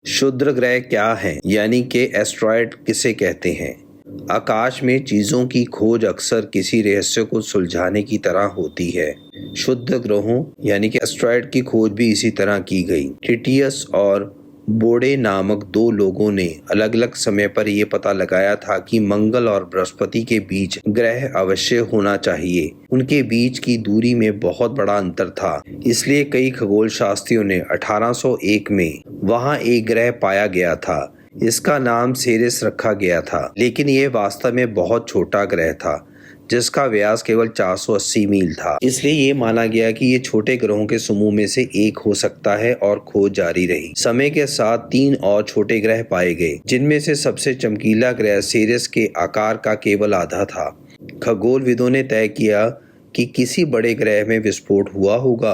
क्षुद्र ग्रह क्या हैं, यानी कि एस्ट्रॉयड किसे कहते हैं। आकाश में चीजों की खोज अक्सर किसी रहस्य को सुलझाने की तरह होती है। क्षुद्र ग्रहों यानी कि एस्ट्रॉयड की खोज भी इसी तरह की गई। टिटियस और बोडे नामक दो लोगों ने अलग अलग समय पर यह पता लगाया था कि मंगल और बृहस्पति के बीच ग्रह अवश्य होना चाहिए। उनके बीच की दूरी में बहुत बड़ा अंतर था, इसलिए कई खगोल शास्त्रियों ने 1801 में वहां एक ग्रह पाया गया था। इसका नाम सेरेस रखा गया था, लेकिन यह वास्तव में बहुत छोटा ग्रह था जिसका व्यास केवल 480 मील था। इसलिए ये माना गया कि ये छोटे ग्रहों के समूह में से एक हो सकता है और खोज जारी रही। समय के साथ 3 और छोटे ग्रह पाए गए, जिनमें से सबसे चमकीला ग्रह सेरेस के आकार का केवल आधा था। खगोलविदों ने तय किया कि किसी बड़े ग्रह में विस्फोट हुआ होगा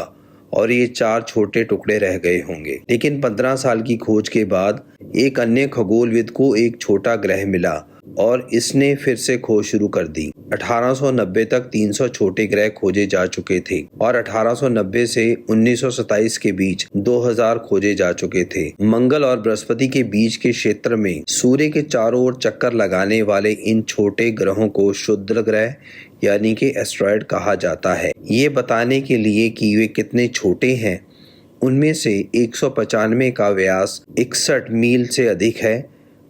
और ये 4 छोटे टुकड़े रह गए होंगे। लेकिन 15 साल की खोज के बाद एक अन्य खगोलविद को एक छोटा ग्रह मिला और इसने फिर से खोज शुरू कर दी। 1890 तक 300 छोटे ग्रह खोजे जा चुके थे और 1890 से 1927 के बीच 2000 खोजे जा चुके थे। मंगल और बृहस्पति के बीच के क्षेत्र में सूर्य के चारों ओर चक्कर लगाने वाले इन छोटे ग्रहों को क्षुद्र ग्रह यानी कि एस्ट्रॉयड कहा जाता है। ये बताने के लिए कि वे कितने छोटे हैं, उनमें से 195 का व्यास 61 मील से अधिक है,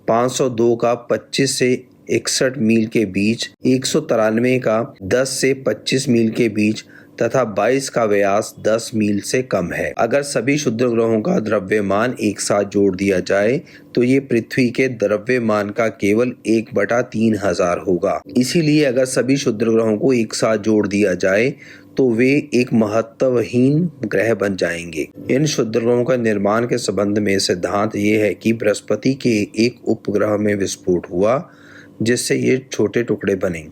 502 का 25 से 61 मील के बीच, 193 का 10 से 25 मील के बीच तथा 22 का व्यास 10 मील से कम है। अगर सभी क्षुद्र ग्रहों का द्रव्यमान एक साथ जोड़ दिया जाए तो ये पृथ्वी के द्रव्यमान का केवल 1/3000 होगा। इसीलिए अगर सभी क्षुद्र ग्रहों को एक साथ जोड़ दिया जाए तो वे एक महत्वहीन ग्रह बन जाएंगे। इन क्षुद्र ग्रहों का निर्माण के संबंध में सिद्धांत ये है कि बृहस्पति के एक उपग्रह में विस्फोट हुआ जिससे ये छोटे टुकड़े बने।